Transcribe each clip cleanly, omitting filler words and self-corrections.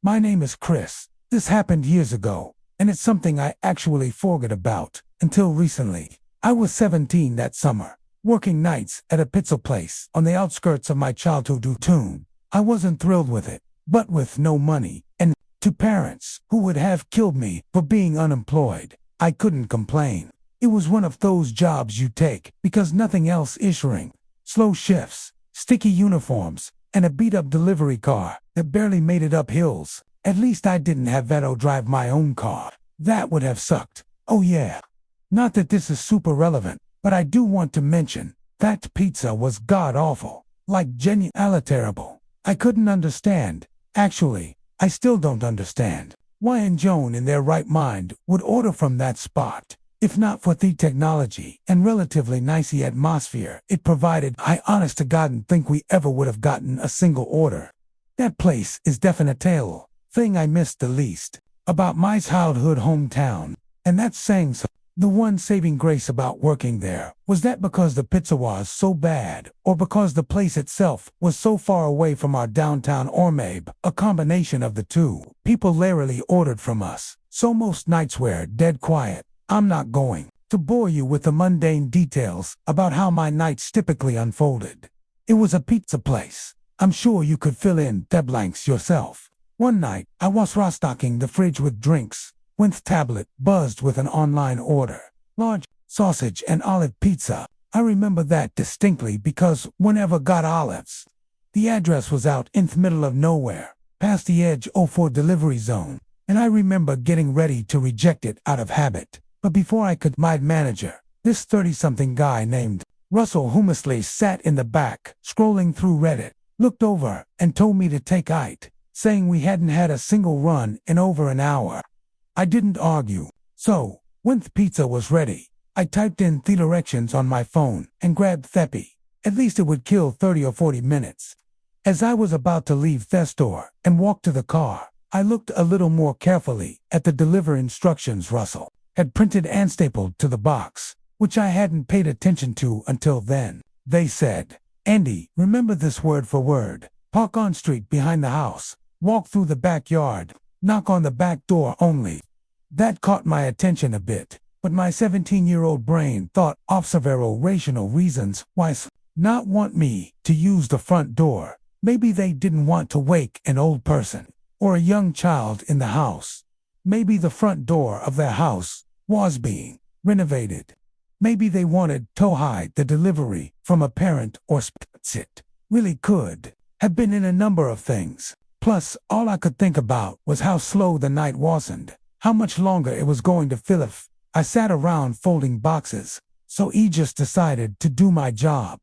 My name is Chris. This happened years ago, and it's something I actually forgot about until recently. I was 17 that summer, working nights at a pizza place on the outskirts of my childhood town. I wasn't thrilled with it, but with no money, and to parents who would have killed me for being unemployed, I couldn't complain. It was one of those jobs you take because nothing else is issuing. Slow shifts, sticky uniforms, and a beat-up delivery car that barely made it up hills. At least I didn't have to drive my own car. That would have sucked. Oh yeah. Not that this is super relevant, but I do want to mention that pizza was god-awful, like genuinely terrible. I couldn't understand. Actually, I still don't understand why and Joan in their right mind would order from that spot. If not for the technology and relatively nicey atmosphere it provided, I honest to God didn't think we ever would have gotten a single order. That place is definitely thing I missed the least about my childhood hometown, and that's saying so. The one saving grace about working there was that because the pizza was so bad, or because the place itself was so far away from our downtown, or maybe a combination of the two, people rarely ordered from us, so most nights were dead quiet. I'm not going to bore you with the mundane details about how my nights typically unfolded. It was a pizza place. I'm sure you could fill in the blanks yourself. One night, I was restocking the fridge with drinks when the tablet buzzed with an online order. Large sausage and olive pizza. I remember that distinctly because whenever got olives, the address was out in the middle of nowhere, past the edge for delivery zone, and I remember getting ready to reject it out of habit. But before I could, my manager, this 30-something guy named Russell Humesley, sat in the back, scrolling through Reddit, looked over, and told me to take it, saying we hadn't had a single run in over an hour. I didn't argue. So, when the pizza was ready, I typed in the directions on my phone and grabbed Theppy. At least it would kill 30 or 40 minutes. As I was about to leave the store and walk to the car, I looked a little more carefully at the deliver instructions Russell had printed and stapled to the box, which I hadn't paid attention to until then. They said, "Andy, remember this word for word. Park on street behind the house. Walk through the backyard. Knock on the back door only." That caught my attention a bit, but my 17-year-old brain thought of several rational reasons why not want me to use the front door. Maybe they didn't want to wake an old person or a young child in the house. Maybe the front door of their house was being renovated. Maybe they wanted to hide the delivery from a parent or it really could have been in a number of things. Plus, all I could think about was how slow the night was and how much longer it was going to fill if I sat around folding boxes. So I just decided to do my job.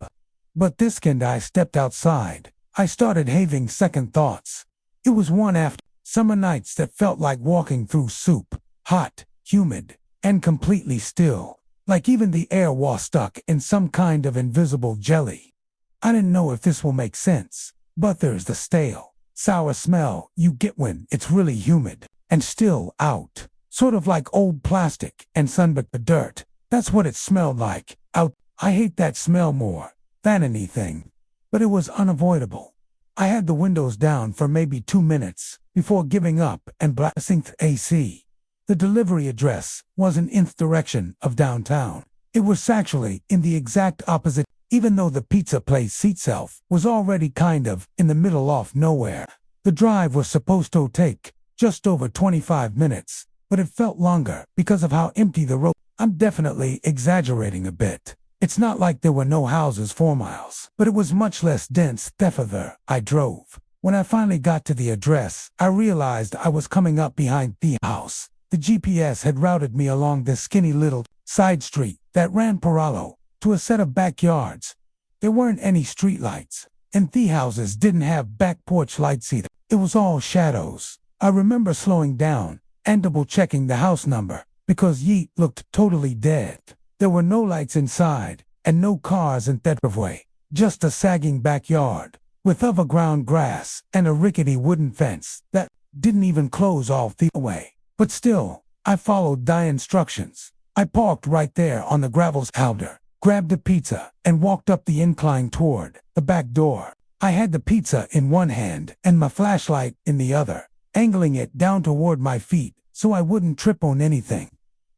But this weekend I stepped outside. I started having second thoughts. It was one after summer nights that felt like walking through soup, hot, humid, and completely still, like even the air was stuck in some kind of invisible jelly. I didn't know if this will make sense, but there's the stale, sour smell you get when it's really humid and still out, sort of like old plastic and sunbaked dirt. That's what it smelled like out. I hate that smell more than anything, but it was unavoidable. I had the windows down for maybe 2 minutes before giving up and blasting the AC. The delivery address wasn't in the direction of downtown. It was actually in the exact opposite, even though the pizza place itself was already kind of in the middle of nowhere. The drive was supposed to take just over 25 minutes, but it felt longer because of how empty the road. I'm definitely exaggerating a bit. It's not like there were no houses for miles, but it was much less dense the further I drove. When I finally got to the address, I realized I was coming up behind the house. The GPS had routed me along this skinny little side street that ran parallel to a set of backyards. There weren't any streetlights, and the houses didn't have back porch lights either. It was all shadows. I remember slowing down and double-checking the house number because it looked totally dead. There were no lights inside and no cars in that driveway, just a sagging backyard with overgrown grass and a rickety wooden fence that didn't even close off the way. But still, I followed the instructions. I parked right there on the gravel shoulder, grabbed a pizza, and walked up the incline toward the back door. I had the pizza in one hand and my flashlight in the other. angling it down toward my feet so I wouldn't trip on anything.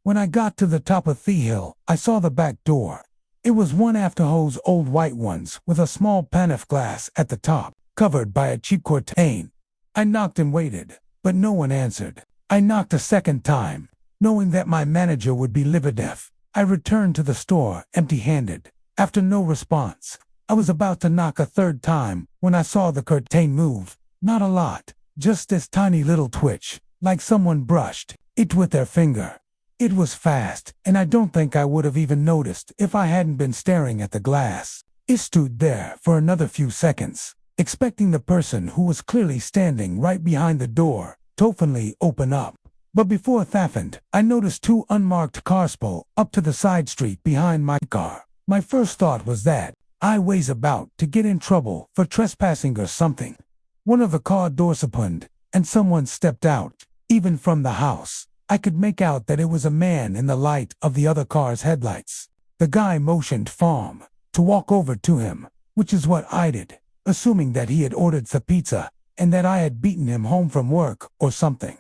When I got to the top of the hill, I saw the back door. It was one after those old white ones with a small pane of glass at the top, covered by a cheap curtain. I knocked and waited, but no one answered. I knocked a second time, knowing that my manager would be livid if I returned to the store empty-handed. After no response, I was about to knock a third time when I saw the curtain move. Not a lot, just this tiny little twitch, like someone brushed it with their finger. It was fast, and I don't think I would have even noticed if I hadn't been staring at the glass. It stood there for another few seconds, expecting the person who was clearly standing right behind the door to openly open up. But before it happened, I noticed two unmarked cars pull up to the side street behind my car. My first thought was that I was about to get in trouble for trespassing or something. One of the car doors opened, and someone stepped out. Even from the house, I could make out that it was a man in the light of the other car's headlights. The guy motioned for me to walk over to him, which is what I did, assuming that he had ordered the pizza and that I had beaten him home from work or something.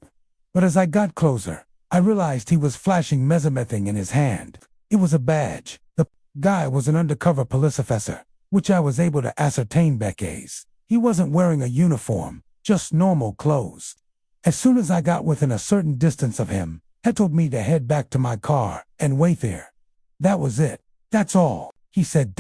But as I got closer, I realized he was flashing mesomething in his hand. It was a badge. The guy was an undercover police officer, which I was able to ascertain because he wasn't wearing a uniform, just normal clothes. As soon as I got within a certain distance of him, he told me to head back to my car and wait there. That was it. That's all, he said.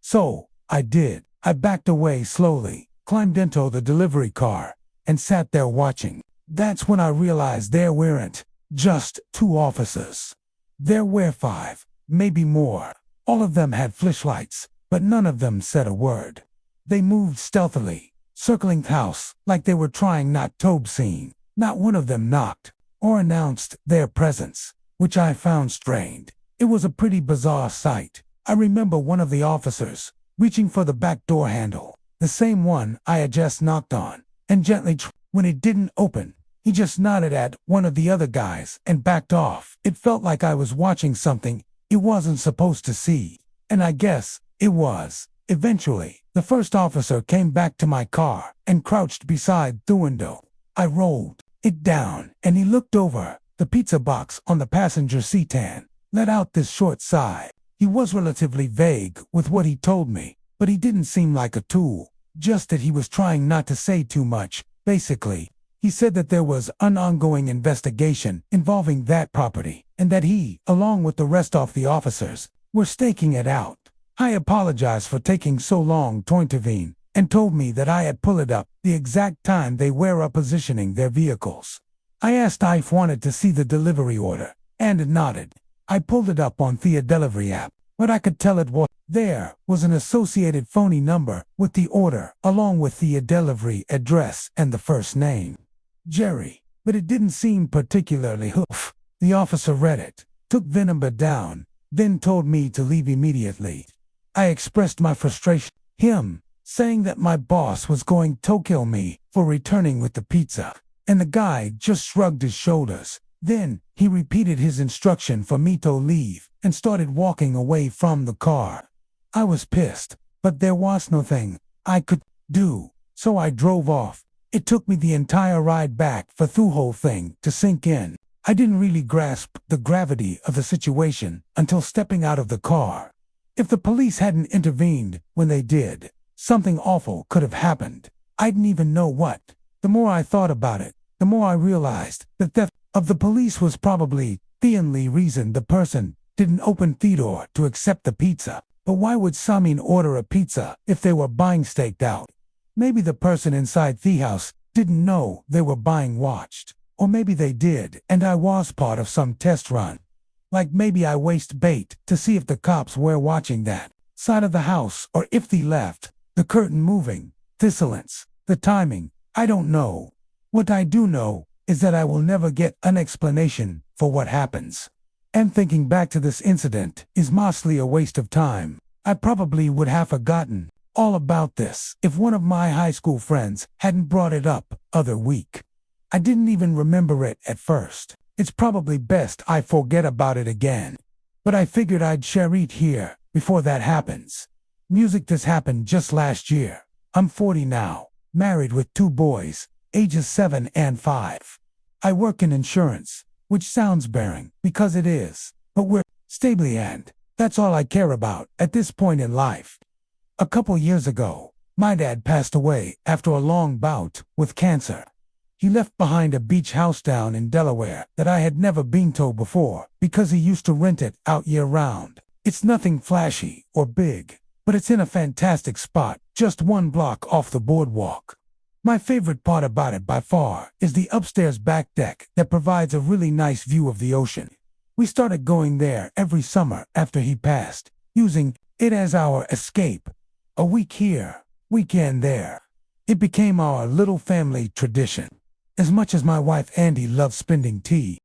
So, I did. I backed away slowly, climbed into the delivery car, and sat there watching. That's when I realized there weren't just two officers. There were 5, maybe more. All of them had flashlights, but none of them said a word. They moved stealthily, circling the house like they were trying not to be seen. Not one of them knocked or announced their presence, which I found strange. It was a pretty bizarre sight. I remember one of the officers reaching for the back door handle, the same one I had just knocked on, and gently, when it didn't open, he just nodded at one of the other guys and backed off. It felt like I was watching something it wasn't supposed to see, and I guess it was. Eventually, the first officer came back to my car and crouched beside the window. I rolled it down, and he looked over the pizza box on the passenger seat and let out this short sigh. He was relatively vague with what he told me, but he didn't seem like a tool, just that he was trying not to say too much. Basically, he said that there was an ongoing investigation involving that property, and that he, along with the rest of the officers, were staking it out. I apologized for taking so long to intervene, and told me that I had pulled it up the exact time they were positioning their vehicles. I asked if I wanted to see the delivery order, and it nodded. I pulled it up on the delivery app, but I could tell it was. There was an associated phony number with the order, along with the delivery address and the first name, Jerry, but it didn't seem particularly hoof. The officer read it, took the number down, then told me to leave immediately. I expressed my frustration, him saying that my boss was going to kill me for returning with the pizza, and the guy just shrugged his shoulders. Then he repeated his instruction for me to leave and started walking away from the car. I was pissed, but there was nothing I could do, so I drove off. It took me the entire ride back for the whole thing to sink in. I didn't really grasp the gravity of the situation until stepping out of the car. If the police hadn't intervened when they did, something awful could have happened. I didn't even know what. The more I thought about it, the more I realized that the theft of the police was probably the only reason the person didn't open the door to accept the pizza. But why would someone order a pizza if they were being staked out? Maybe the person inside the house didn't know they were being watched. Or maybe they did, and I was part of some test run. Like maybe I waste bait to see if the cops were watching that side of the house, or if they left the curtain moving, the silence, the timing. I don't know. What I do know is that I will never get an explanation for what happens. And thinking back to this incident is mostly a waste of time. I probably would have forgotten all about this if one of my high school friends hadn't brought it up other week. I didn't even remember it at first. It's probably best I forget about it again. But I figured I'd share it here before that happens. Music this happened just last year. I'm 40 now, married with 2 boys, ages 7 and 5. I work in insurance, which sounds barren, because it is, but we're stably, and that's all I care about at this point in life. A couple years ago, my dad passed away after a long bout with cancer. He left behind a beach house down in Delaware that I had never been to before because he used to rent it out year-round. It's nothing flashy or big, but it's in a fantastic spot, just 1 block off the boardwalk. My favorite part about it by far is the upstairs back deck that provides a really nice view of the ocean. We started going there every summer after he passed, using it as our escape. A week here, weekend there. It became our little family tradition. As much as my wife Andy loves spending tea